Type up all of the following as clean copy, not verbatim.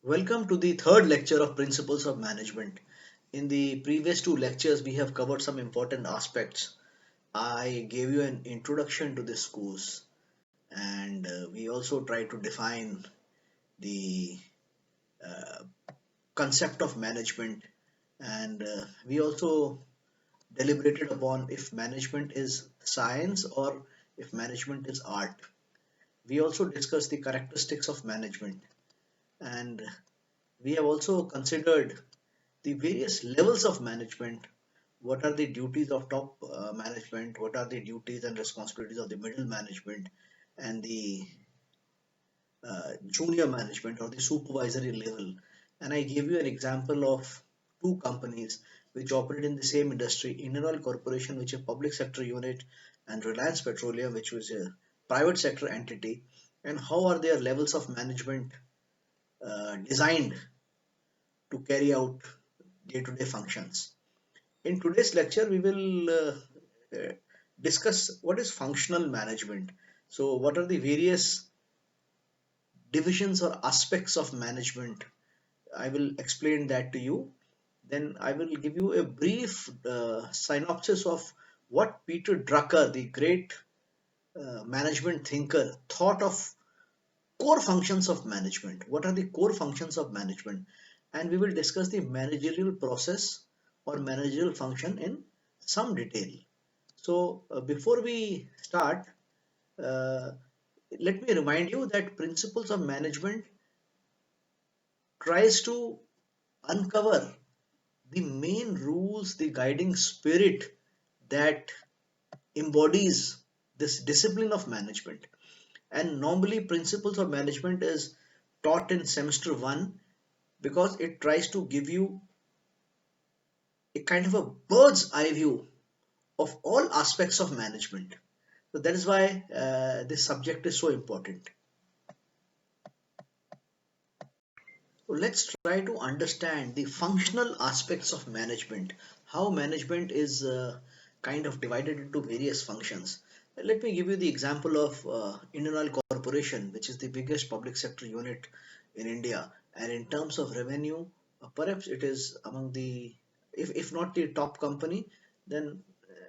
Welcome to the third lecture of Principles of Management. In the previous two lectures, we have covered some important aspects. I gave you an introduction to this course, and we also tried to define the uh, concept of management, and we also deliberated upon if management is science or if management is art. We also discussed the characteristics of management, and we have also considered the various levels of management. What are the duties of top management? What are the duties and responsibilities of the middle management and the junior management or the supervisory level? And I gave you an example of two companies which operate in the same industry: Indian Oil Corporation, which is a public sector unit, and Reliance Petroleum, which was a private sector entity. And how are their levels of management designed to carry out day-to-day functions? In today's lecture, we will uh, discuss what is functional management. So, what are the various divisions or aspects of management? I will explain that to you. Then I will give you a brief synopsis of what Peter Drucker, the great management thinker, thought of core functions of management. What are the core functions of management? And we will discuss the managerial process or managerial function in some detail. So, before we start, uh, let me remind you that principles of management tries to uncover the main rules, the guiding spirit that embodies this discipline of management. And normally, principles of management is taught in semester one because it tries to give you a kind of a bird's eye view of all aspects of management. So that is why this subject is so important. So let's try to understand the functional aspects of management, how management is kind of divided into various functions. Let me give you the example of Indian Oil Corporation, which is the biggest public sector unit in India. And in terms of revenue, perhaps it is among the, if not the top company, then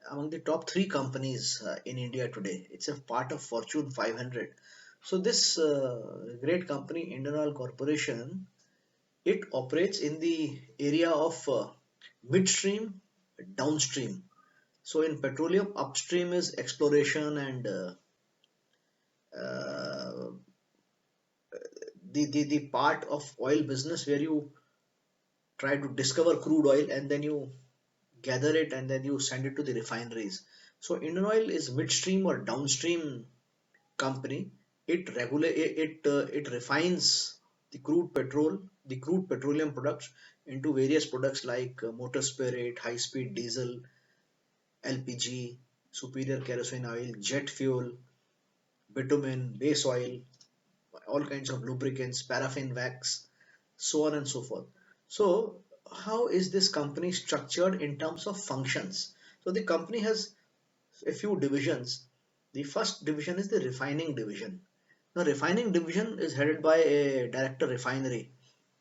among the top three companies in India today. It's a part of Fortune 500. So this great company, Indian Oil Corporation, it operates in the area of midstream, downstream. So in petroleum, upstream is exploration and uh, the part of oil business where you try to discover crude oil and then you gather it and then you send it to the refineries. So Indian Oil is midstream or downstream company. It refines the crude petrol, the crude petroleum products into various products like motor spirit, high speed diesel, LPG, superior kerosene oil, jet fuel, bitumen, base oil, all kinds of lubricants, paraffin wax, so on and so forth. So how is this company structured in terms of functions? So the company has a few divisions. The first division is the refining division. The refining division is headed by a director refinery.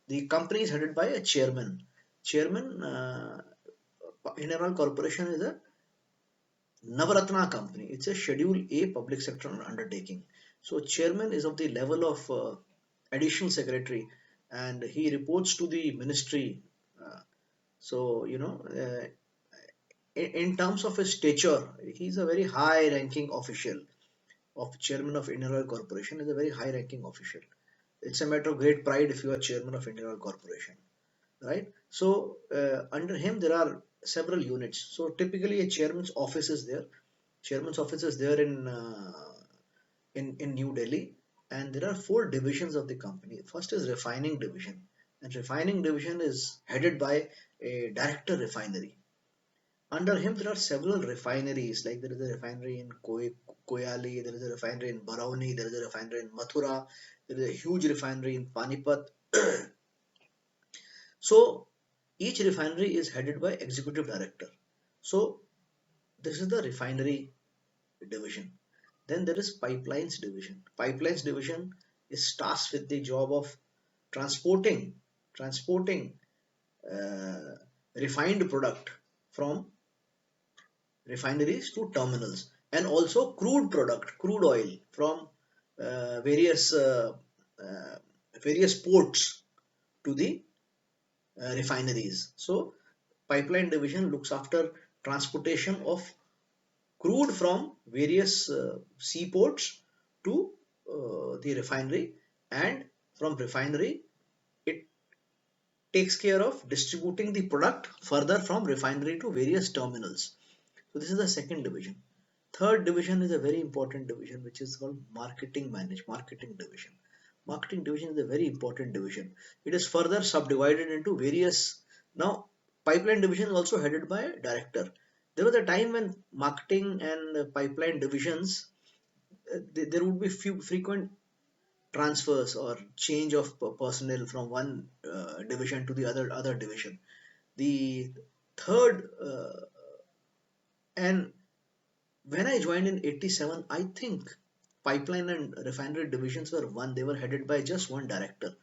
The company is headed by a chairman. Chairman, Indian Oil Corporation is a Navaratna company. It's a Schedule A public sector undertaking. So chairman is of the level of additional secretary, and he reports to the ministry. Uh, so in terms of his stature, he's a very high-ranking official. Of chairman of Indian Oil Corporation is a very high-ranking official. It's a matter of great pride if you are chairman of Indian Oil Corporation, right? So under him there are several units. So typically a chairman's office is there. Chairman's office is there in New Delhi, and there are four divisions of the company. First is refining division, and refining division is headed by a director refinery. Under him, there are several refineries, like there is a refinery in Koyali, there is a refinery in Barauni, there is a refinery in Mathura, there is a huge refinery in Panipat. So each refinery is headed by executive director. So this is the refinery division. Then there is pipelines division. Pipelines division is tasked with the job of transporting transporting uh, refined product from refineries to terminals, and also crude oil from uh, various uh, uh, various ports to the refineries. So pipeline division looks after transportation of crude from various seaports to the refinery, and from refinery it takes care of distributing the product further from refinery to various terminals. So this is the second division. Third division is a very important division, which is called marketing division. Marketing division is a very important division. It is further subdivided into various. Now, pipeline division is also headed by a director. There was a time when marketing and pipeline divisions, there would be few frequent transfers or change of personnel from one division to the other division. The third and when I joined in 87, I think pipeline and refinery divisions were one. They were headed by just one director.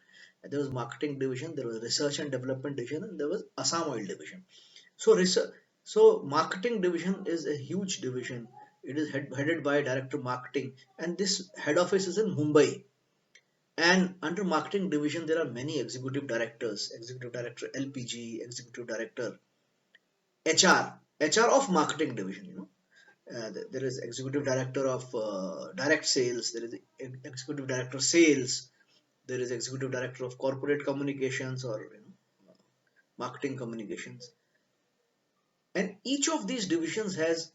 There was marketing division, there was research and development division, and there was Assam Oil division. So research, so marketing division is a huge division. It is headed by director marketing, and this head office is in Mumbai. And under marketing division, there are many executive directors, executive director LPG, executive director HR of marketing division. There is executive director of direct sales, there is executive director sales, there is executive director of corporate communications or marketing communications, and each of these divisions has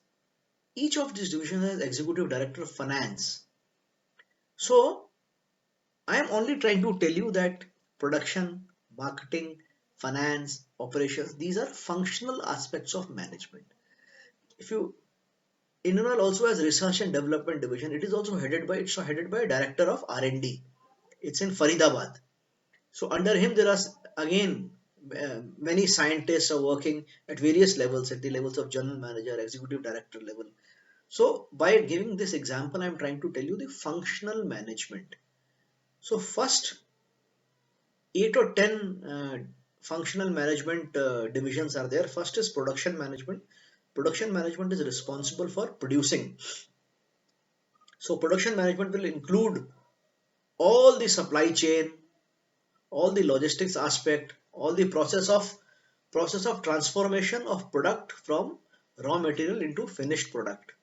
executive director of finance. So I am only trying to tell you that production, marketing, finance, operations, these are functional aspects of management. If you Indian also has research and development division. It's headed by a director of R&D. It's in Faridabad. So under him there are again many scientists are working at various levels, at the levels of general manager, executive director level. So by giving this example, I'm trying to tell you the functional management. So first 8 or 10 functional management divisions are there. First is production management. Production management is responsible for producing. So production management will include all the supply chain, all the logistics aspect, all the process of transformation of product from raw material into finished product.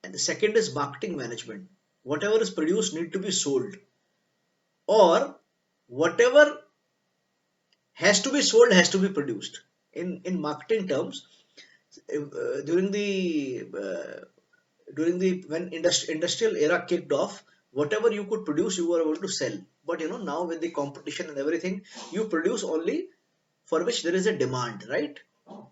And the second is marketing management. Whatever is produced need to be sold, or whatever has to be sold has to be produced. In marketing terms, during the when industrial era kicked off, whatever you could produce you were able to sell. But now with the competition and everything, you produce only for which there is a demand, right?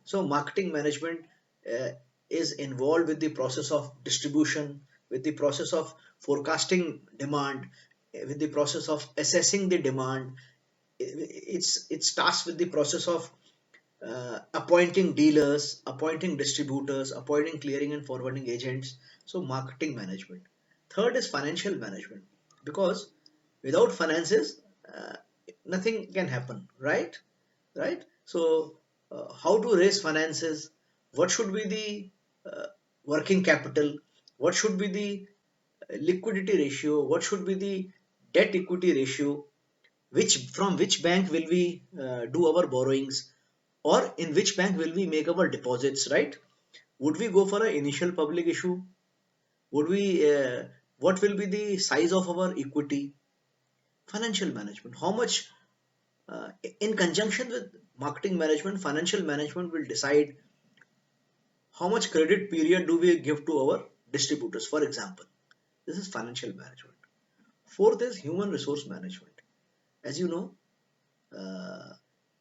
So marketing management uh, is involved with the process of distribution, with the process of forecasting demand, with the process of assessing the demand. It starts with the process of appointing dealers, appointing distributors, appointing clearing and forwarding agents. So, marketing management. Third is financial management, because without finances, uh, nothing can happen, right? Right? So, how to raise finances? What should be the working capital? What should be the liquidity ratio? What should be the debt equity ratio? Which bank will we do our borrowings, or in which bank will we make our deposits, right? Would we go for an initial public issue? Would we What will be the size of our equity? Financial management, how much in conjunction with marketing management, financial management will decide how much credit period do we give to our distributors, for example. This is financial management. Fourth is human resource management. As you know, uh,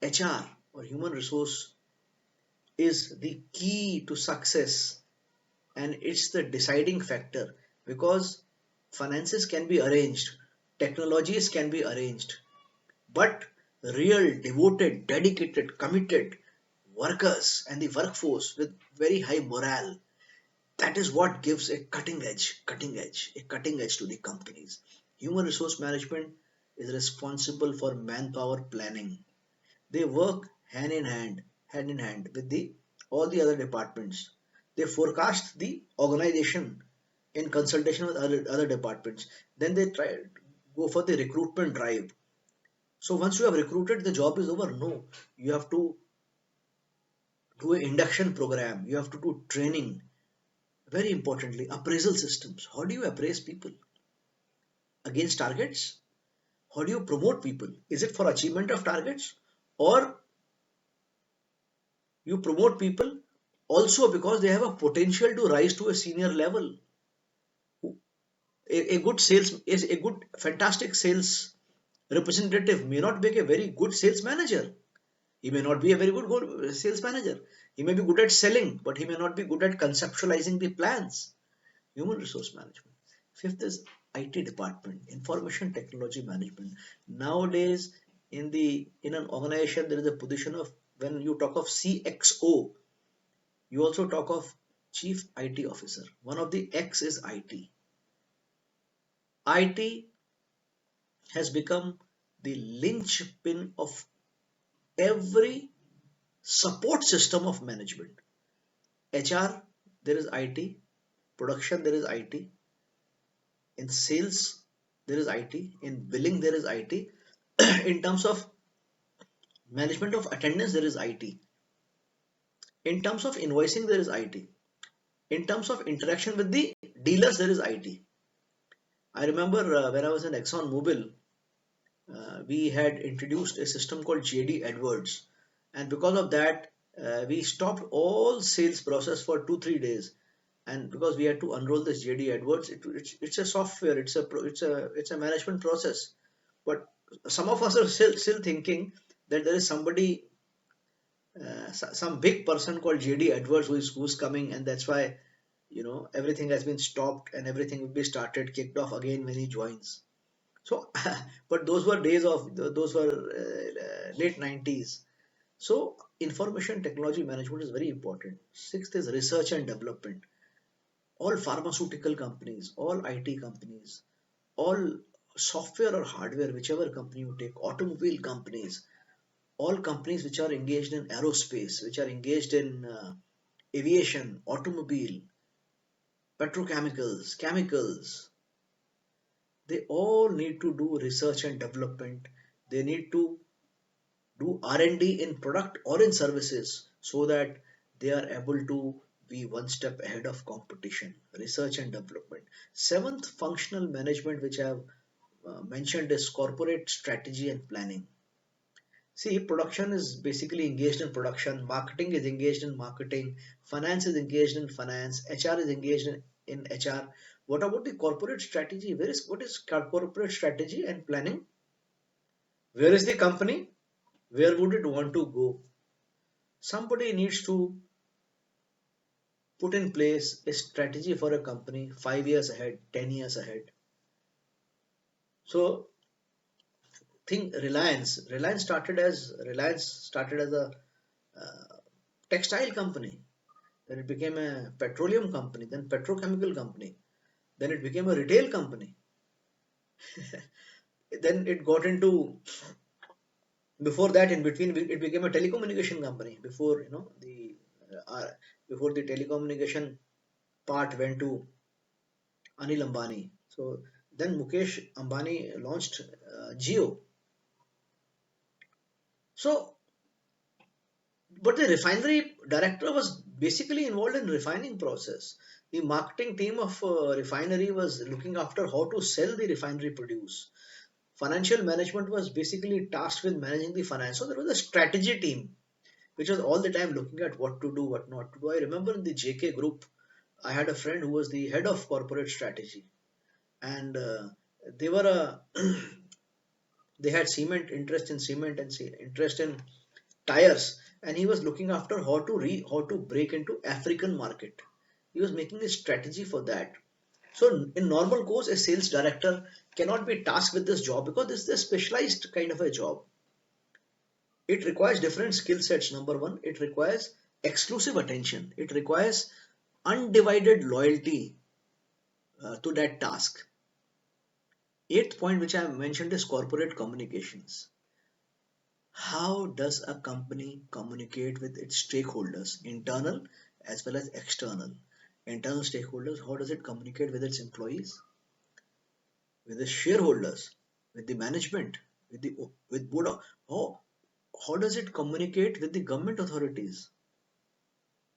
HR or human resource is the key to success, and it's the deciding factor, because finances can be arranged, technologies can be arranged, but real devoted, dedicated, committed workers and the workforce with very high morale, that is what gives a cutting edge to the companies. Human resource management is responsible for manpower planning. They work hand in hand with the all the other departments. They forecast the organization in consultation with other departments. Then they try go for the recruitment drive. So once you have recruited, the job is over. No, you have to do an induction program. You have to do training. Very importantly, appraisal systems. How do you appraise people against targets? How do you promote people? Is it for achievement of targets, or you promote people also because they have a potential to rise to a senior level? A good sales is a good, fantastic sales representative may not make a very good sales manager. He may not be a very good sales manager. He may be good at selling, but he may not be good at conceptualizing the plans. Human resource management. Fifth is IT department, information technology management. Nowadays, in an organization, there is a position of, when you talk of CXO, you also talk of chief IT officer. One of the X is IT. IT has become the linchpin of every support system of management. HR, there is IT. Production, there is IT. In sales, there is IT. In billing, there is IT. In terms of management of attendance, there is IT. In terms of invoicing, there is IT. In terms of interaction with the dealers, there is IT. I remember when I was in ExxonMobil, we had introduced a system called JD Edwards, and because of that, we stopped all sales process for 2 3 days. And because we had to unroll this JD Edwards, it's a software, it's a management process. But some of us are still thinking that there is somebody, some big person called JD Edwards who's coming, and that's why everything has been stopped and everything will be started kicked off again when he joins. So, but those were late 90s. So, information technology management is very important. Sixth is research and development. All pharmaceutical companies, all IT companies, all software or hardware, whichever company you take, automobile companies, all companies which are engaged in aerospace, which are engaged in aviation, automobile, petrochemicals, chemicals, they all need to do research and development. They need to do R&D in product or in services so that they are able to be one step ahead of competition. Research and development. Seventh, functional management, which I have mentioned, is corporate strategy and planning. See, production is basically engaged in production, marketing is engaged in marketing, finance is engaged in finance, HR is engaged in HR. What about the corporate strategy? What is corporate strategy and planning? Where is the company? Where would it want to go? Somebody needs to put in place a strategy for a company 5 years ahead, 10 years ahead. So think Reliance started as a textile company. Then it became a petroleum company, then petrochemical company, then it became a retail company. Then it got into, before that, in between, it became a telecommunication company. Uh, before the telecommunication part went to Anil Ambani. So then Mukesh Ambani launched Jio. So, but the refinery director was basically involved in refining process. The marketing team of refinery was looking after how to sell the refinery produce. Financial management was basically tasked with managing the finance. So there was a strategy team which was all the time looking at what to do, what not to do. I remember in the JK group, I had a friend who was the head of corporate strategy, and they were they had cement, interest in cement, and interest in tires, and he was looking after how to break into African market. He was making a strategy for that. So in normal course, a sales director cannot be tasked with this job because this is a specialized kind of a job. It requires different skill sets. Number one, it requires exclusive attention. It requires undivided loyalty to that task. Eighth point which I mentioned is corporate communications. How does a company communicate with its stakeholders, internal as well as external? Internal stakeholders, how does it communicate with its employees, with the shareholders, with the management, with board of, how does it communicate with the government authorities,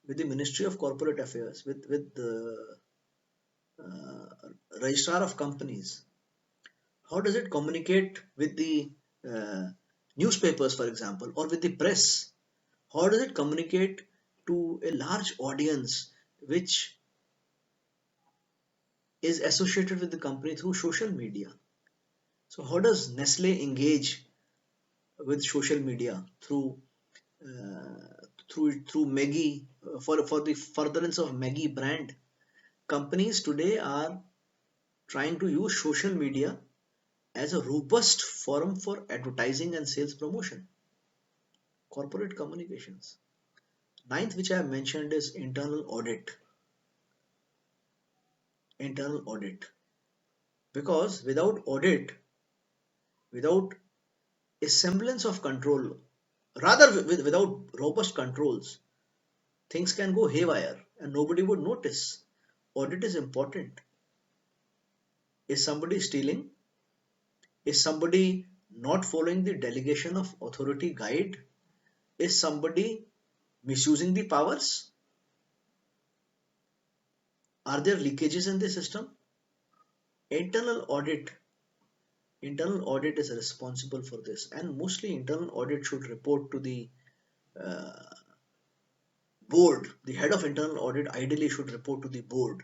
with the Ministry of Corporate Affairs, with the registrar of companies? How does it communicate with the uh, newspapers, for example, or with the press? How does it communicate to a large audience which is associated with the company through social media? So, how does Nestle engage with social media through Maggie for the furtherance of Maggie brand? Companies today are trying to use social media as a robust forum for advertising and sales promotion. Corporate communications. Ninth, which I have mentioned, is internal audit. Internal audit. Because without audit, without a semblance of control, rather without robust controls, things can go haywire and nobody would notice. Audit is important. Is somebody stealing? Is somebody not following the delegation of authority guide? Is somebody misusing the powers? Are there leakages in the system? Internal audit. Internal audit is responsible for this, and mostly internal audit should report to the uh, board. The head of internal audit ideally should report to the board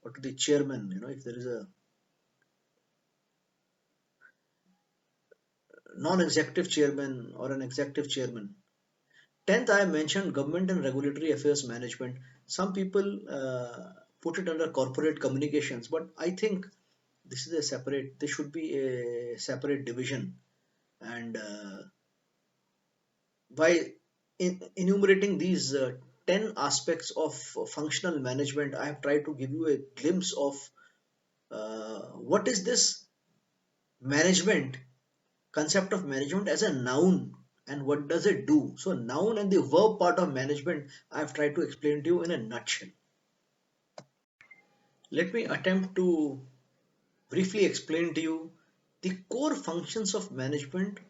or to the chairman. If there is a non-executive chairman or an executive chairman. 10th, I mentioned government and regulatory affairs management. Some people put it under corporate communications, but I think this should be a separate division. And by enumerating these 10 aspects of functional management, I have tried to give you a glimpse of what is this management, concept of management as a noun, and what does it do. So noun and the verb part of management I have tried to explain to you in a nutshell. Let me attempt to briefly explain to you the core functions of management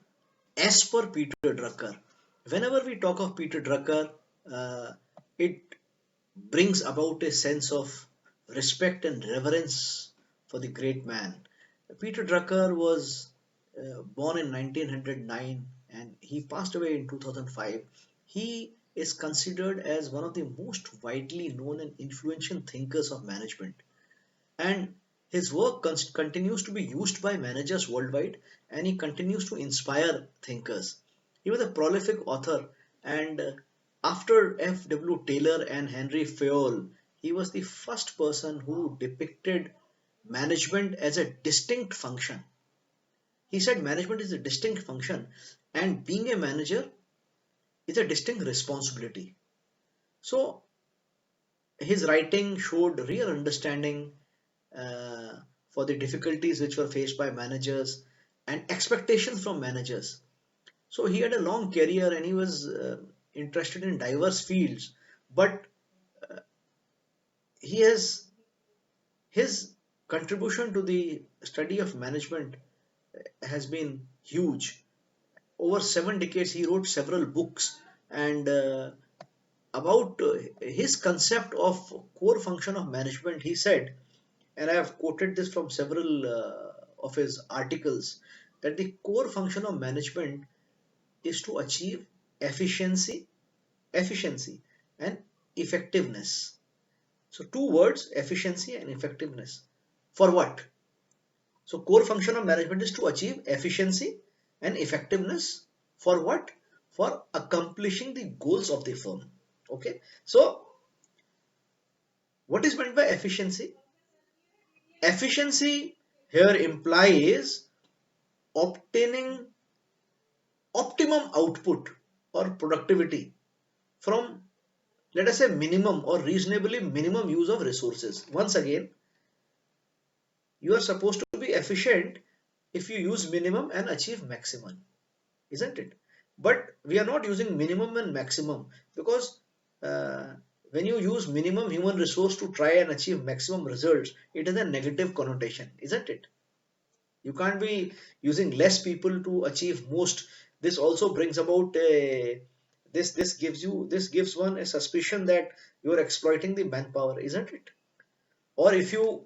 as per Peter Drucker. Whenever we talk of Peter Drucker, it brings about a sense of respect and reverence for the great man. Peter Drucker was born in 1909 and he passed away in 2005. He is considered as one of the most widely known and influential thinkers of management, and his work continues to be used by managers worldwide, and he continues to inspire thinkers. He was a prolific author, and after F.W. Taylor and Henry Fayol, he was the first person who depicted management as a distinct function. He said management is a distinct function, and being a manager is a distinct responsibility. So his writing showed real understanding uh, for the difficulties which were faced by managers and expectations from managers. So he had a long career and he was interested in diverse fields, but he has his contribution to the study of management has been huge. Over 7 decades, he wrote several books, and about his concept of core function of management, he said, and I have quoted this from several of his articles, that the core function of management is to achieve efficiency, efficiency and effectiveness. So two words, efficiency and effectiveness. For what? So core function of management is to achieve efficiency and effectiveness for what? For accomplishing the goals of the firm. Okay. So what is meant by efficiency? Efficiency here implies obtaining optimum output or productivity from, let us say, minimum or reasonably minimum use of resources. Once again, you are supposed to be efficient if you use minimum and achieve maximum, isn't it? But we are not using minimum and maximum because uh, when you use minimum human resource to try and achieve maximum results, it has a negative connotation, isn't it? You can't be using less people to achieve most. This also brings about a this gives one a suspicion that you are exploiting the manpower, isn't it? Or if you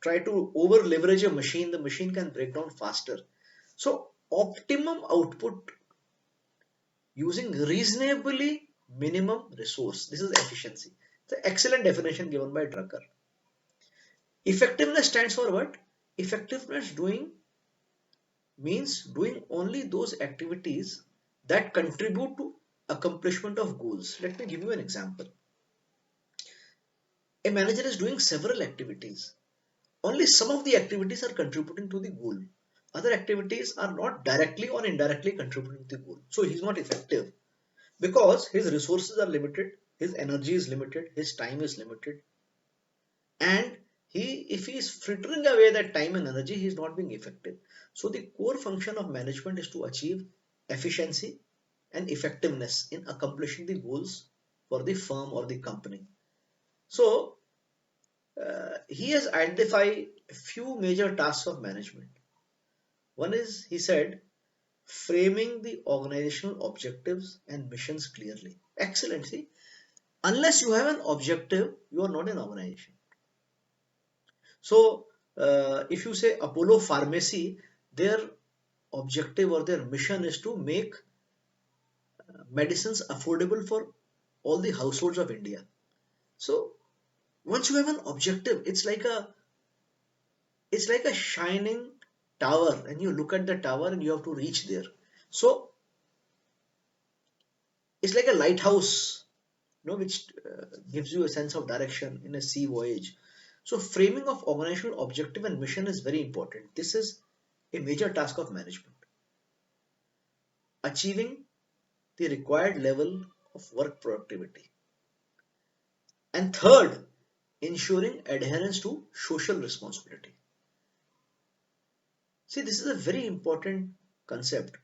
try to over leverage a machine, the machine can break down faster. So optimum output using reasonably minimum resource. This is efficiency. It's an excellent definition given by Drucker. Effectiveness stands for what? Effectiveness doing means doing only those activities that contribute to accomplishment of goals. Let me give you an example. A manager is doing several activities. Only some of the activities are contributing to the goal. Other activities are not directly or indirectly contributing to the goal. So he's not effective because his resources are limited, his energy is limited, his time is limited, and if he is frittering away that time and energy, he is not being effective. So the core function of management is to achieve efficiency and effectiveness in accomplishing the goals for the firm or the company. So he has identified a few major tasks of management. One is, he said, framing the organizational objectives and missions clearly. Excellent. See, unless you have an objective, you are not an organization. So, if you say Apollo Pharmacy, their objective or their mission is to make medicines affordable for all the households of India. So, once you have an objective, it's like a shining tower, and you look at the tower and you have to reach there. So, it's like a lighthouse, which gives you a sense of direction in a sea voyage. So, framing of organizational objective and mission is very important. This is a major task of management. Achieving the required level of work productivity. And third, ensuring adherence to social responsibility. See, this is a very important concept,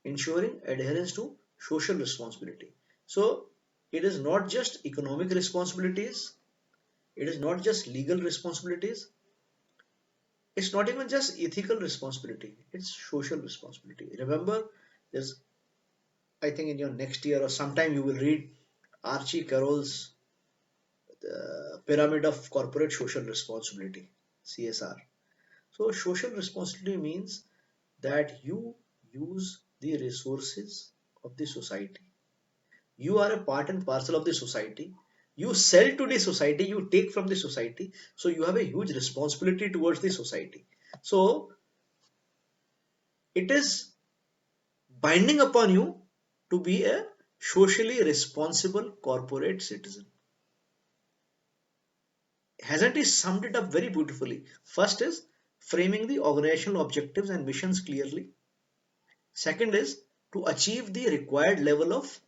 ensuring adherence to social responsibility. So, it is not just economic responsibilities, it is not just legal responsibilities, it's not even just ethical responsibility, it's social responsibility. Remember, there's, I think in your next year or sometime you will read Archie Carroll's Pyramid of Corporate Social Responsibility, CSR. So, social responsibility means that you use the resources of the society. You are a part and parcel of the society. You sell to the society, you take from the society. So, you have a huge responsibility towards the society. So, it is binding upon you to be a socially responsible corporate citizen. Hasn't he summed it up very beautifully? First is framing the organizational objectives and missions clearly. Second is to achieve the required level of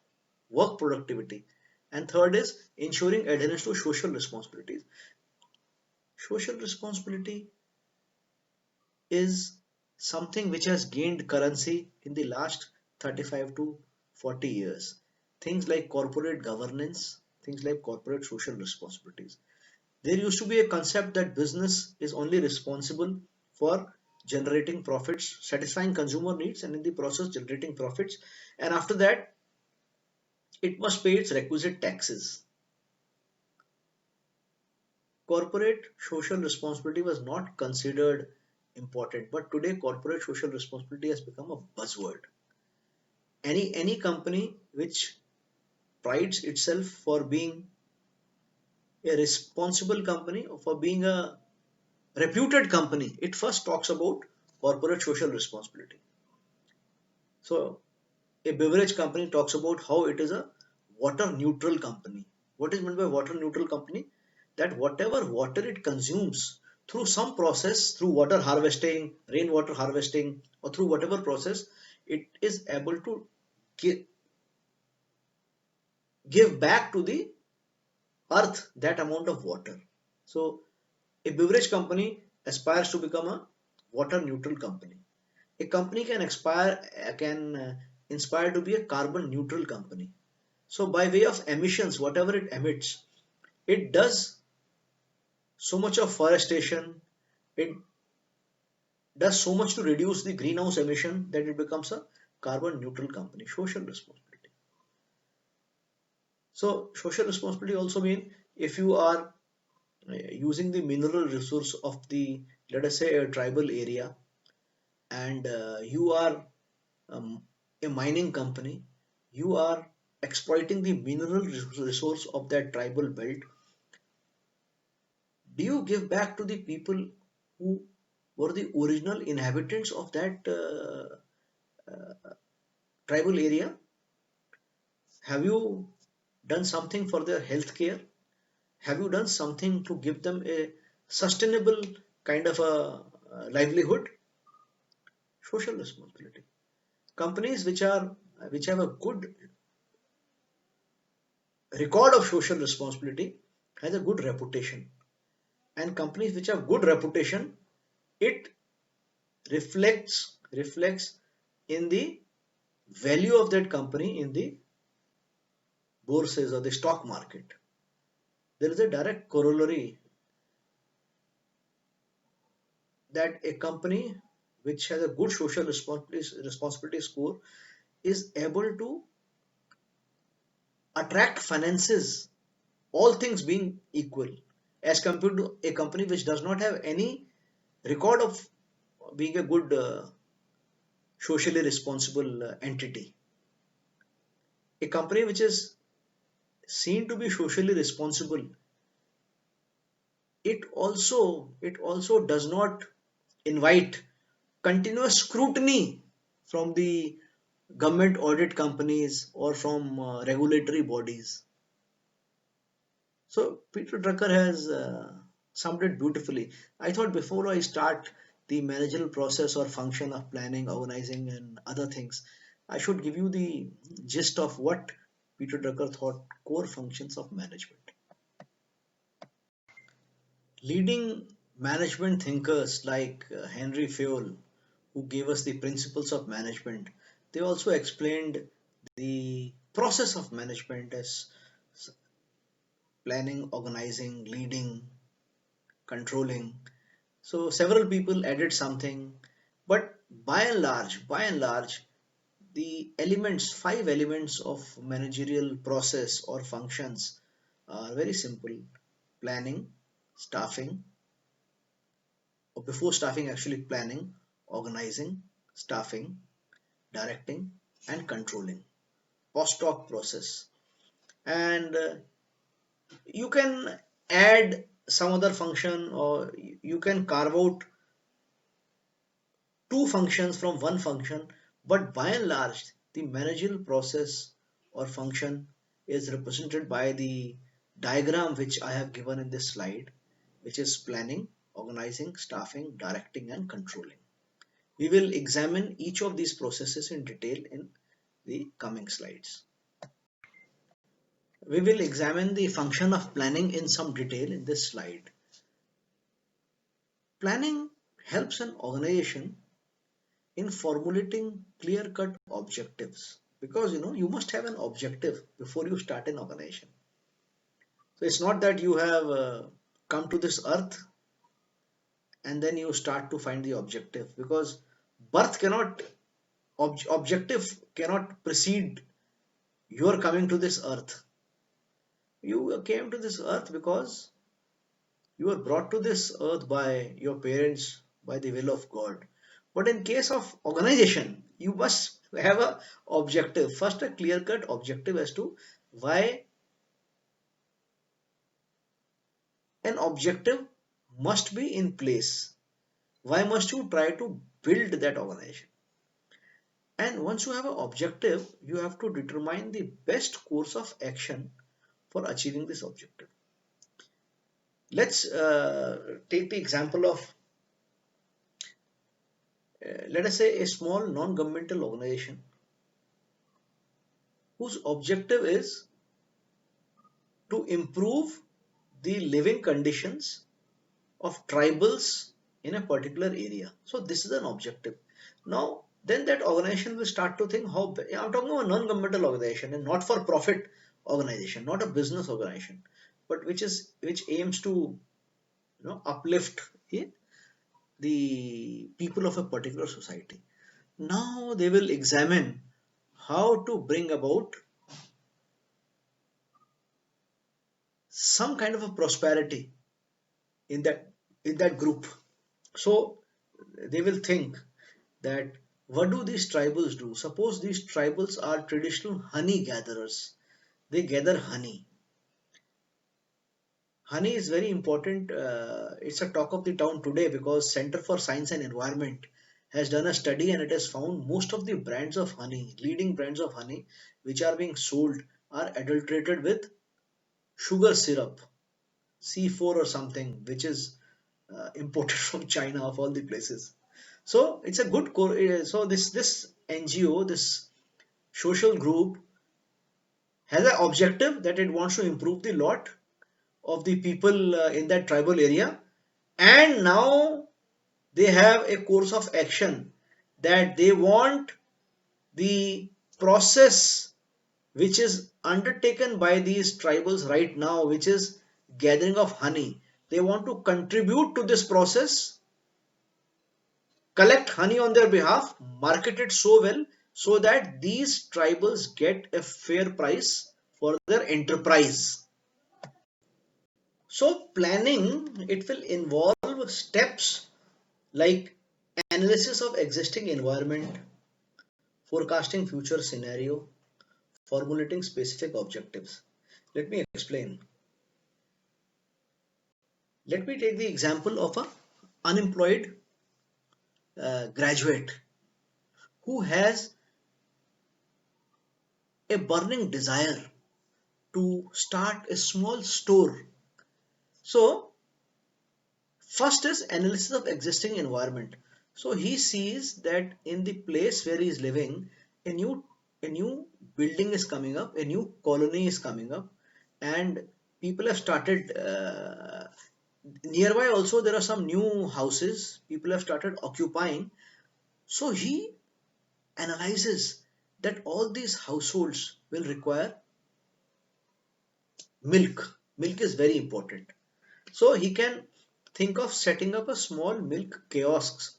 work productivity. And third is ensuring adherence to social responsibilities. Social responsibility is something which has gained currency in the last 35 to 40 years. Things like corporate governance, things like corporate social responsibilities. There used to be a concept that business is only responsible for generating profits, satisfying consumer needs, and in the process generating profits. And after that, it must pay its requisite taxes. Corporate social responsibility was not considered important, but today corporate social responsibility has become a buzzword. Any company which prides itself for being a responsible company or for being a reputed company, it first talks about corporate social responsibility. So, a beverage company talks about how it is a water neutral company. What is meant by water neutral company? That whatever water it consumes through some process, through water harvesting, rainwater harvesting, or through whatever process, it is able to give, give back to the earth that amount of water. So, a beverage company aspires to become a water neutral company. A company can inspire to be a carbon neutral company. So by way of emissions, whatever it emits, it does so much of forestation, it does so much to reduce the greenhouse emission that it becomes a carbon neutral company. Social responsibility. So social responsibility also mean if you are using the mineral resource of the, let us say, a tribal area, and you are um, a mining company, you are exploiting the mineral resource of that tribal belt. Do you give back to the people who were the original inhabitants of that tribal area? Have you done something for their health care? Have you done something to give them a sustainable kind of a livelihood? Social responsibility. Companies which have a good record of social responsibility has a good reputation, and companies which have good reputation, it reflects in the value of that company in the bourses or the stock market. There is a direct corollary that a company which has a good social responsibility score is able to attract finances, all things being equal, as compared to a company which does not have any record of being a good socially responsible entity. A company which is seen to be socially responsible, it also does not invite continuous scrutiny from the government audit companies or from regulatory bodies. So Peter Drucker has summed it beautifully. I thought before I start the managerial process or function of planning, organizing, and other things, I should give you the gist of what Peter Drucker thought core functions of management. Leading management thinkers like Henry Fayol, who gave us the principles of management, they also explained the process of management as planning, organizing, leading, controlling. So several people added something, but by and large, the elements, 5 elements of managerial process or functions are very simple: planning, staffing, or before staffing, actually planning, organizing, staffing, directing, and controlling. Post hoc process, and you can add some other function, or you can carve out two functions from one function, but by and large, the managerial process or function is represented by the diagram which I have given in this slide, which is planning, organizing, staffing, directing, and controlling. We will examine each of these processes in detail in the coming slides. We will examine the function of planning in some detail in this slide. Planning helps an organization in formulating clear cut objectives, because you must have an objective before you start an organization. So it's not that you have come to this earth and then you start to find the objective, because birth cannot objective cannot precede your coming to this earth. You came to this earth because you were brought to this earth by your parents, by the will of God. But in case of organization, you must have a objective. First, a clear-cut objective as to why an objective must be in place. Why must you try to build that organization? And once you have an objective, you have to determine the best course of action for achieving this objective. Let's take the example of, let us say, a small non-governmental organization whose objective is to improve the living conditions of tribals in a particular area. So this is an objective. Now, then that organization will start to think how, I'm talking about a non-governmental organization and not for profit organization, not a business organization, but which aims to uplift eh, the people of a particular society. Now they will examine how to bring about some kind of a prosperity in that group. So they will think that what do these tribals do? Suppose these tribals are traditional honey gatherers. They gather honey. Honey is very important. It's a talk of the town today because Center for Science and Environment has done a study and it has found most of the brands of honey, leading brands of honey, which are being sold are adulterated with sugar syrup, C4 or something, which is imported from China of all the places. So it's a good so this NGO, this social group has an objective that it wants to improve the lot of the people in that tribal area, and now they have a course of action that they want the process which is undertaken by these tribals right now, which is gathering of honey. They want to contribute to this process, collect honey on their behalf, market it so well so that these tribals get a fair price for their enterprise. So planning, it will involve steps like analysis of existing environment, forecasting future scenario, formulating specific objectives. Let me explain. Let me take the example of a unemployed graduate who has a burning desire to start a small store. So first is analysis of existing environment. So he sees that in the place where he is living, a new a new building is coming up, a new colony is coming up, and people have started nearby. Also, there are some new houses. People have started occupying. So he analyzes that all these households will require milk. Milk is very important. So he can think of setting up a small milk kiosks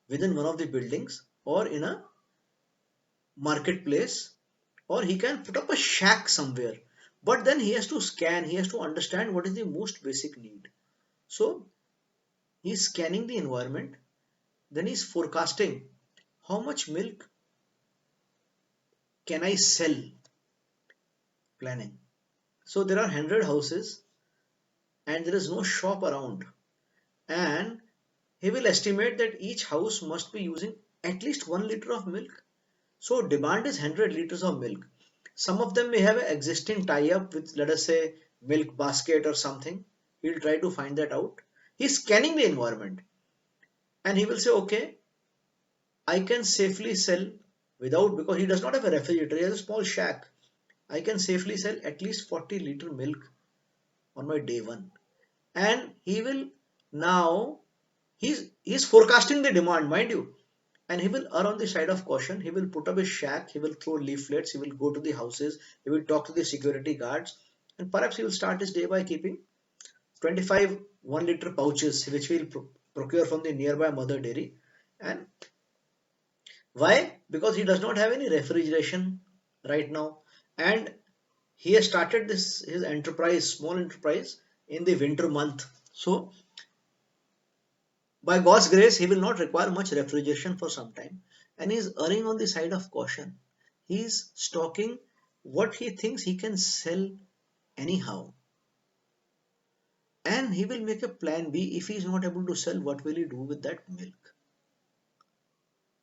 within one of the buildings or in a marketplace, or he can put up a shack somewhere. But then he has to scan, he has to understand what is the most basic need. So he's scanning the environment, then he's forecasting how much milk can I sell, planning. So there are 100 houses and there is no shop around, and he will estimate that each house must be using at least 1 liter of milk. So demand is 100 liters of milk. Some of them may have an existing tie-up with, let us say, milk basket or something. He'll try to find that out. He's scanning the environment and he will say, okay, I can safely sell without, because he does not have a refrigerator, he has a small shack. I can safely sell at least 40-liter milk on my day one. And he will now, he's forecasting the demand, mind you, and he will err on the side of caution. He will put up a shack, he will throw leaflets, he will go to the houses, he will talk to the security guards, and perhaps he will start his day by keeping 25 1 liter pouches which he will procure from the nearby mother dairy. And why? Because he does not have any refrigeration right now, and he has started this his enterprise, small enterprise, in the winter month. So by God's grace, he will not require much refrigeration for some time, and he is erring on the side of caution. He is stocking what he thinks he can sell anyhow, and he will make a plan B. If he is not able to sell, what will he do with that milk?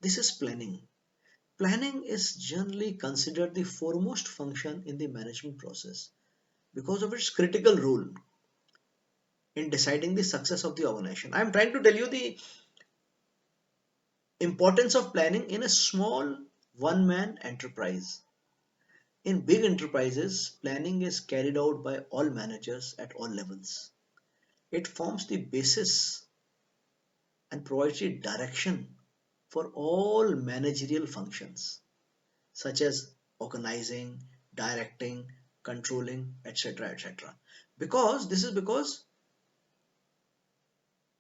This is planning. Planning is generally considered the foremost function in the management process because of its critical role in deciding the success of the organization. I am trying to tell you the importance of planning in a small one-man enterprise. In big enterprises, planning is carried out by all managers at all levels. It forms the basis and provides you direction for all managerial functions such as organizing, directing, controlling, etc. etc. Because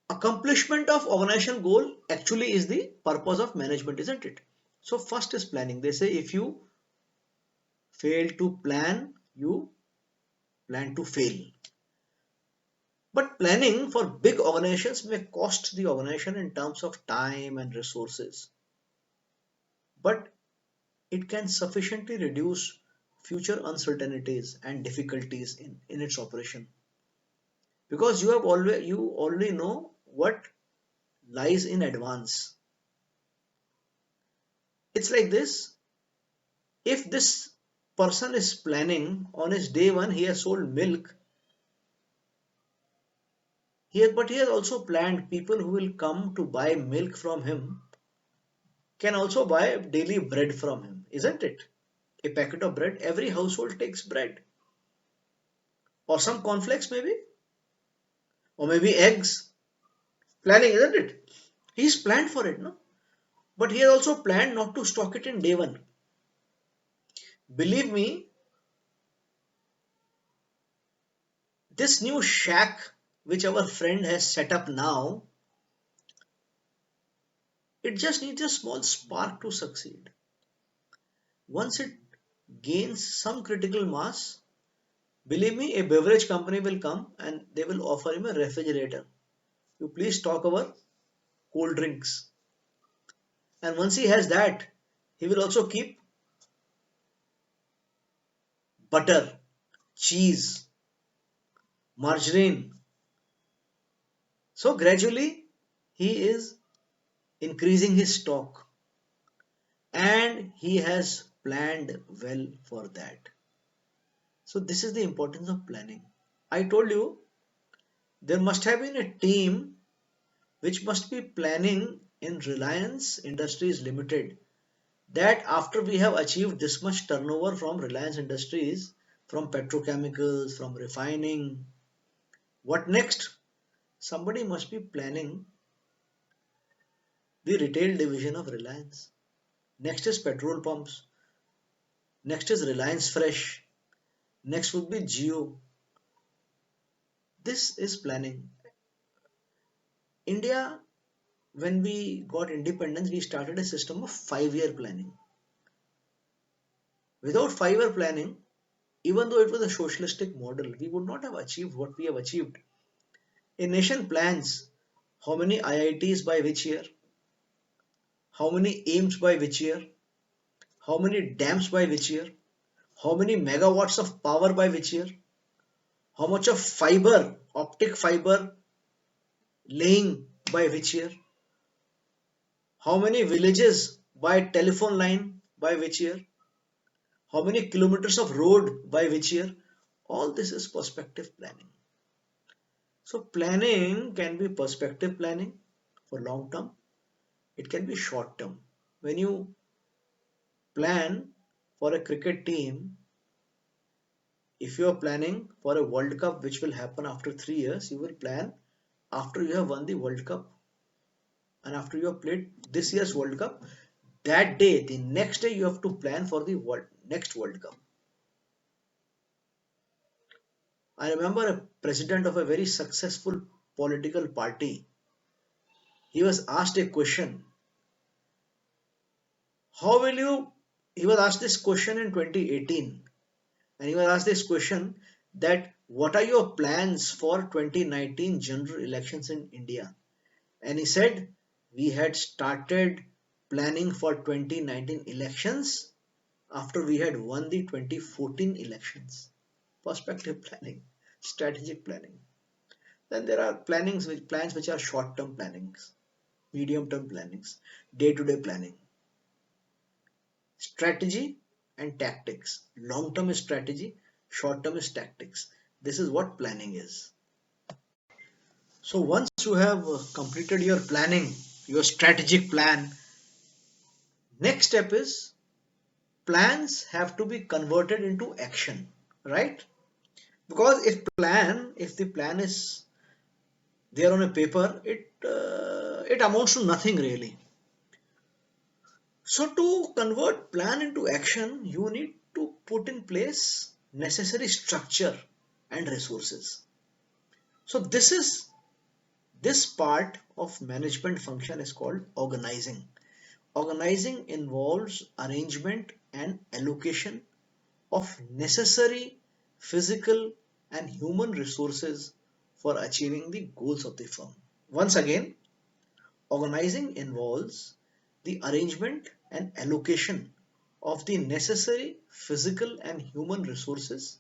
accomplishment of organizational goal actually is the purpose of management, isn't it? So first is planning. They say if you fail to plan, you plan to fail. But planning for big organizations may cost the organization in terms of time and resources, but it can sufficiently reduce future uncertainties and difficulties in its operation, because you already know what lies in advance. It's like this: if this person is planning on his day one, he has sold milk here, but he has also planned people who will come to buy milk from him can also buy daily bread from him, isn't it? A packet of bread, every household takes bread, or some cornflakes maybe, or maybe eggs. Planning, isn't it? He's planned for it, no? But he has also planned not to stock it in day one. Believe me, this new shack which our friend has set up now, it just needs a small spark to succeed. Once it gains some critical mass, believe me, a beverage company will come and they will offer him a refrigerator. You please stock our cold drinks. And once he has that, he will also keep butter, cheese, margarine. So gradually he is increasing his stock, and he has planned well for that. So this is the importance of planning. I told you there must have been a team which must be planning in Reliance Industries Limited, that after we have achieved this much turnover from Reliance Industries, from petrochemicals, from refining, what next? Somebody must be planning the retail division of Reliance. Next is petrol pumps. Next is Reliance Fresh. Next would be Geo. This is planning. India, when we got independence, we started a system of 5 year planning. Without 5 year planning, even though it was a socialistic model, we would not have achieved what we have achieved. A nation plans how many IITs by which year, how many AIMS by which year, how many dams by which year, how many megawatts of power by which year, how much of fiber, optic fiber laying by which year, how many villages by telephone line by which year, how many kilometers of road by which year. All this is perspective planning. So planning can be perspective planning for long term, it can be short term. When you plan for a cricket team, if you are planning for a World Cup which will happen after 3 years, you will plan after you have won the World Cup and after you have played this year's World Cup. That day, the next day, you have to plan for the next World Cup. I remember a president of a very successful political party. He was asked a question. How will you? He was asked this question in 2018, and he was asked this question that what are your plans for 2019 general elections in India? And he said we had started planning for 2019 elections after we had won the 2014 elections. Perspective planning, strategic planning. Then there are plans which are short-term plannings, medium-term plannings, day-to-day planning. Strategy and tactics. Long-term is strategy, short-term is tactics. This is what planning is. So once you have completed your planning, your strategic plan, next step is plans have to be converted into action, right? Because if the plan is there on a paper, it amounts to nothing really. So to convert plan into action, you need to put in place necessary structure and resources. So this part of management function is called organizing. Organizing involves arrangement and allocation of necessary physical and human resources for achieving the goals of the firm. Once again, organizing involves the arrangement and allocation of the necessary physical and human resources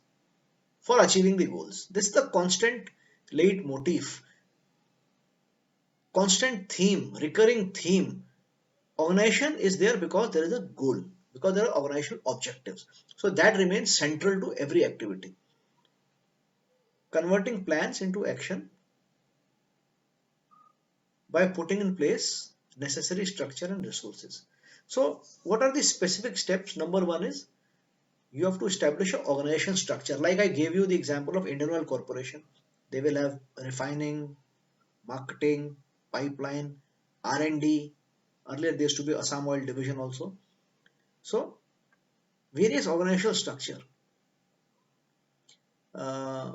for achieving the goals. This is the constant leitmotif, constant theme, recurring theme. Organization is there because there is a goal, because there are organizational objectives. So that remains central to every activity. Converting plans into action by putting in place necessary structure and resources. So what are the specific steps? Number one is you have to establish an organization structure. Like I gave you the example of Indian Oil Corporation. They will have refining, marketing, pipeline, R&D. Earlier there used to be Assam Oil division also. So various organizational structure. Uh,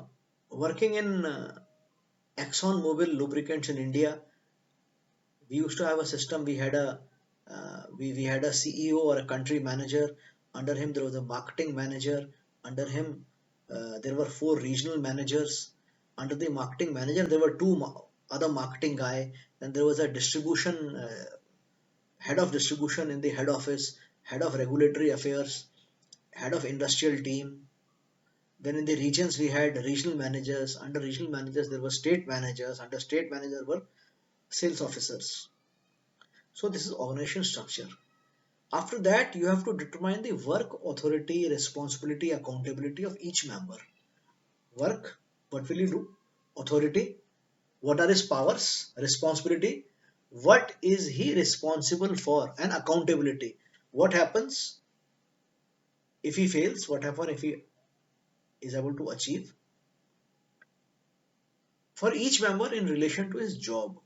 Working in Exxon Mobil lubricants in India, we used to have a system. We had a CEO or a country manager. Under him there was a marketing manager. Under him there were four regional managers. Under the marketing manager there were two other marketing guy. Then there was a distribution head of distribution in the head office, head of regulatory affairs, head of industrial team. Then in the regions we had regional managers. Under regional managers there were state managers. Under state managers were sales officers. So this is organization structure. After that, you have to determine the work, authority, responsibility, accountability of each member. Work, what will you do? Authority, what are his powers? Responsibility, what is he responsible for? And accountability, what happens if he fails? What happens if he is able to achieve? For each member in relation to his job.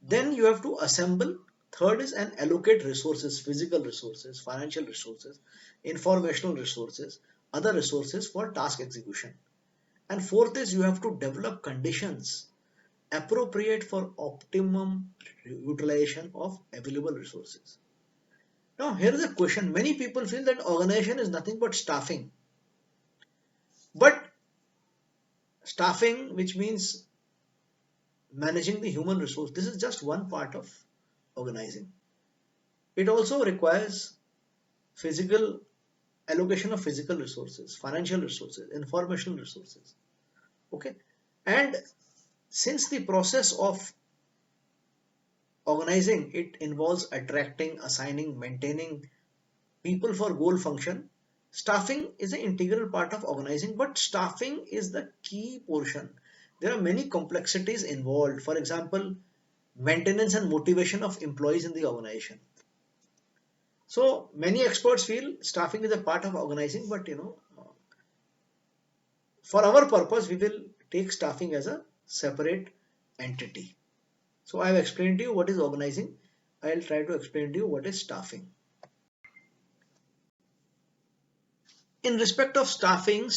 Then you have to assemble. Third is and allocate resources, physical resources, financial resources, informational resources, other resources for task execution. And fourth is you have to develop conditions appropriate for optimum utilization of available resources. Now, here is a question. Many people feel that organization is nothing but staffing. But staffing, which means managing the human resource, this is just one part of organizing. It also requires physical allocation of physical resources, financial resources, informational resources. Okay. And since the process of organizing it involves attracting, assigning, maintaining people for goal function, staffing is an integral part of organizing, but staffing is the key portion. There are many complexities involved. For example, maintenance and motivation of employees in the organization. So many experts feel staffing is a part of organizing, but for our purpose, we will take staffing as a separate entity. So I have explained to you what is organizing. I'll try to explain to you what is staffing. In respect of staffing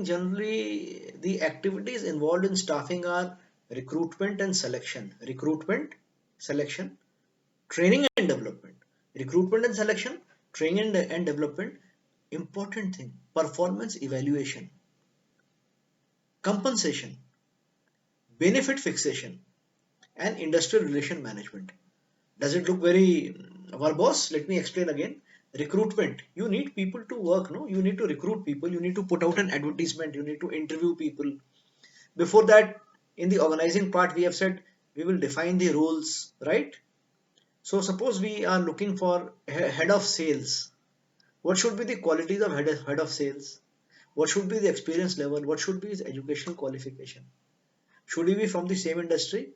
generally the activities involved in staffing are recruitment and selection. Recruitment, selection, training and development. Recruitment and selection, training and development. Important thing, performance evaluation, compensation, benefit fixation, and industrial relation management. Does it look very verbose? Let me explain again. Recruitment. You need people to work, no? You need to recruit people. You need to put out an advertisement. You need to interview people. Before that, in the organizing part, we have said we will define the roles, right? So suppose we are looking for head of sales. What should be the qualities of head of sales? What should be the experience level? What should be his educational qualification? Should he be from the same industry?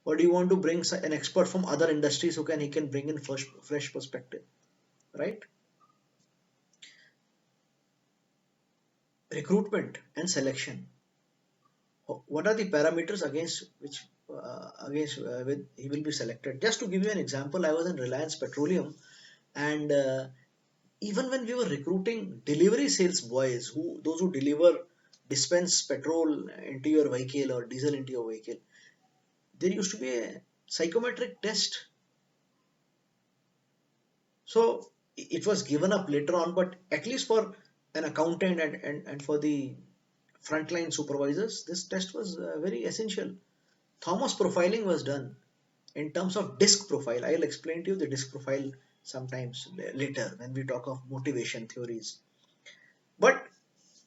Or do you want to bring an expert from other industries who he can bring in fresh perspective, right? Recruitment and selection. what are the parameters against which against with he will be selected. Just to give you an example, I was in Reliance Petroleum, and even when we were recruiting delivery sales boys, who those who deliver dispense petrol into your vehicle or diesel into your vehicle, there used to be a psychometric test. So it was given up later on, but at least for an accountant and for the frontline supervisors, this test was very essential. Thomas profiling was done in terms of disc profile. I'll explain to you the disc profile sometimes later when we talk of motivation theories. But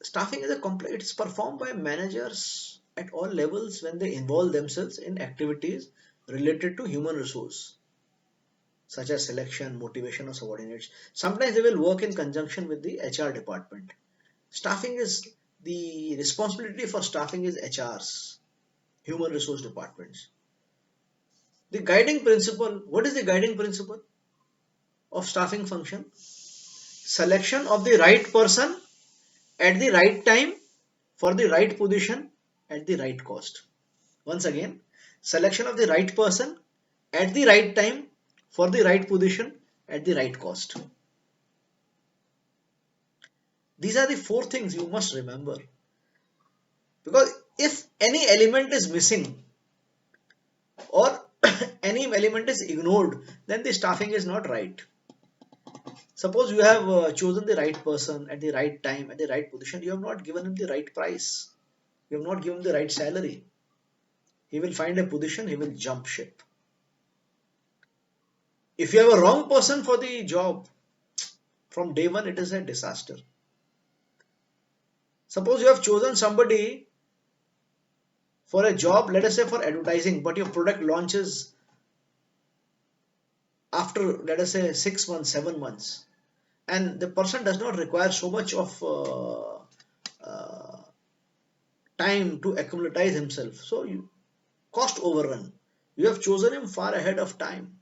staffing is a complex, it's performed by managers at all levels when they involve themselves in activities related to human resource, such as selection, motivation, or subordinates. Sometimes they will work in conjunction with the HR department. Staffing is the responsibility for staffing is HRs, human resource departments. The guiding principle, what is the guiding principle of staffing function? Selection of the right person at the right time for the right position at the right cost. Once again, selection of the right person at the right time for the right position at the right cost. These are the four things you must remember. Because if any element is missing or any element is ignored, then the staffing is not right. Suppose you have chosen the right person at the right time, at the right position, you have not given him the right price. You have not given him the right salary. He will find a position, he will jump ship. If you have a wrong person for the job, from day one, it is a disaster. Suppose you have chosen somebody for a job, let us say for advertising, but your product launches after, let us say, 6 months, 7 months, and the person does not require so much of uh, time to acclimatize himself. So you cost overrun. You have chosen him far ahead of time,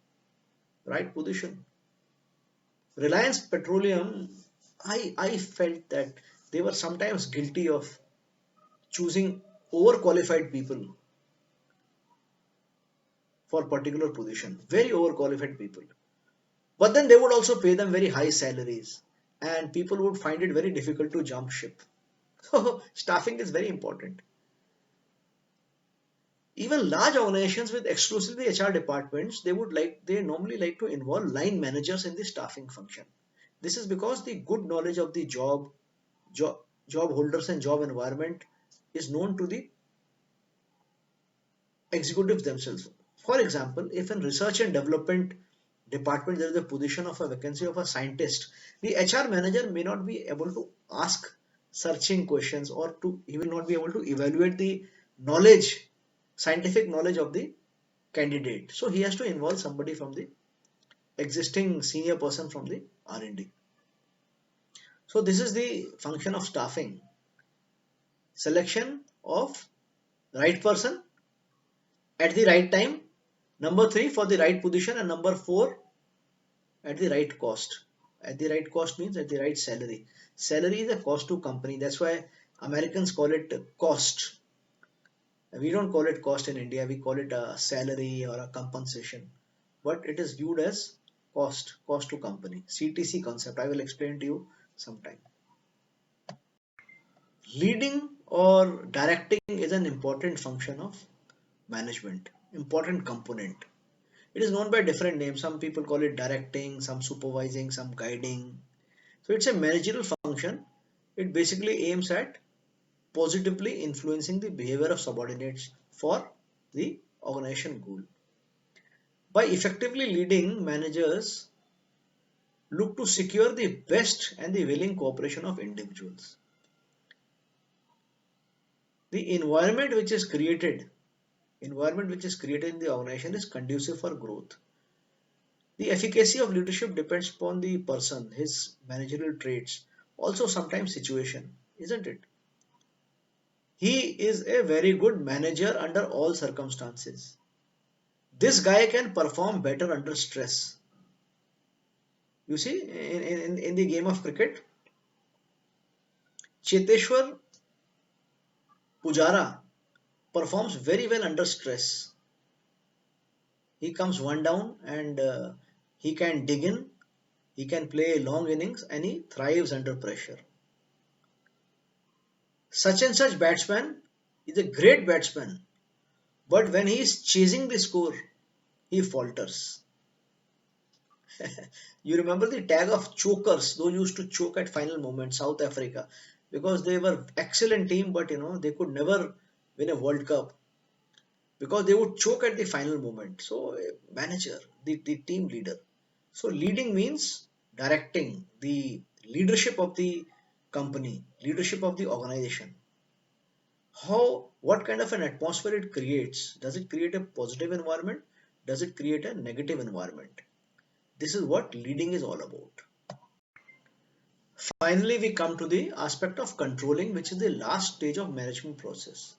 right position. Reliance Petroleum, I felt that they were sometimes guilty of choosing overqualified people for particular position, very overqualified people. But then they would also pay them very high salaries, and people would find it very difficult to jump ship. So staffing is very important. Even large organizations with exclusively HR departments, they normally like to involve line managers in the staffing function. This is because the good knowledge of the job, job holders and job environment is known to the executives themselves. For example, if in research and development department there is a position of a vacancy of a scientist, the HR manager may not be able to ask searching questions, or to he will not be able to evaluate the knowledge, scientific knowledge of the candidate. So he has to involve somebody from the existing senior person from the R&D. So this is the function of staffing: selection of right person at the right time, number three for the right position, and number four at the right cost. At the right cost means at the right salary. Salary is a cost to company. That's why Americans call it cost. We don't call it cost in India. We call it a salary or a compensation. But it is viewed as cost to company. CTC concept. I will explain to you sometime. Leading or directing is an important function of management, important component. It is known by different names. Some people call it directing, some supervising, some guiding. So it's a managerial function. It basically aims at positively influencing the behavior of subordinates for the organization goal. By effectively leading, managers look to secure the best and the willing cooperation of individuals. The environment which is created in the organization is conducive for growth. The efficacy of leadership depends upon the person, his managerial traits, also sometimes situation, isn't it? He is a very good manager under all circumstances. This guy can perform better under stress. You see, in the game of cricket, Cheteshwar Pujara performs very well under stress. He comes one down and he can dig in, he can play long innings, and he thrives under pressure. Such and such batsman is a great batsman, but when he is chasing the score, he falters. You remember the tag of chokers? Those used to choke at final moment, South Africa, because they were excellent team, but they could never win a World Cup because they would choke at the final moment. So, a manager, the team leader. So, leading means directing the leadership of the company, leadership of the organization. How, what kind of an atmosphere it creates? Does it create a positive environment? Does it create a negative environment? This is what leading is all about. Finally, we come to the aspect of controlling, which is the last stage of management process.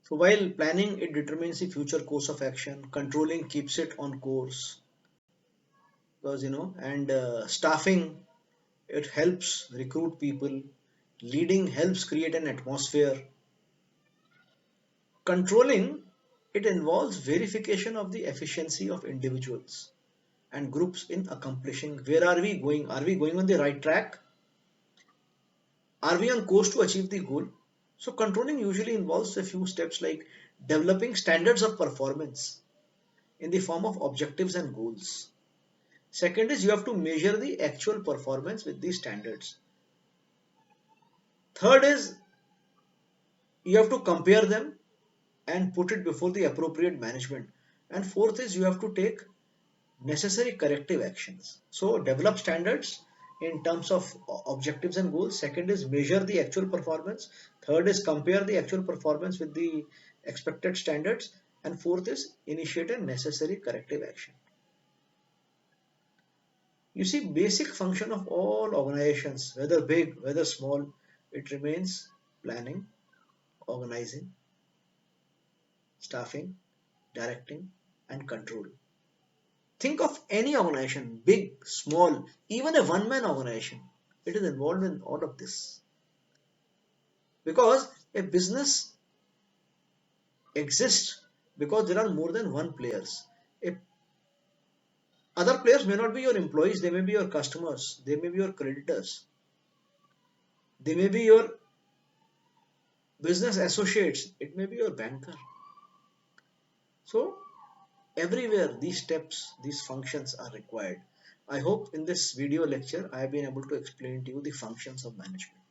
So while planning, it determines the future course of action. Controlling keeps it on course, because and staffing, it helps recruit people. Leading helps create an atmosphere. Controlling, it involves verification of the efficiency of individuals and groups in accomplishing. Where are we going? Are we going on the right track? Are we on course to achieve the goal? So controlling usually involves a few steps like developing standards of performance in the form of objectives and goals. Second is you have to measure the actual performance with these standards. Third is you have to compare them and put it before the appropriate management. And fourth is you have to take necessary corrective actions. So develop standards in terms of objectives and goals. Second is measure the actual performance. Third is compare the actual performance with the expected standards. And fourth is initiate a necessary corrective action. You see, basic function of all organizations, whether big, whether small, it remains planning, organizing, staffing, directing, and control. Think of any organization, big, small, even a one man organization. It is involved in all of this. Because a business exists because there are more than one players. A, other players may not be your employees, they may be your customers, they may be your creditors, they may be your business associates, it may be your banker. So everywhere these steps, these functions are required. I hope in this video lecture I have been able to explain to you the functions of management.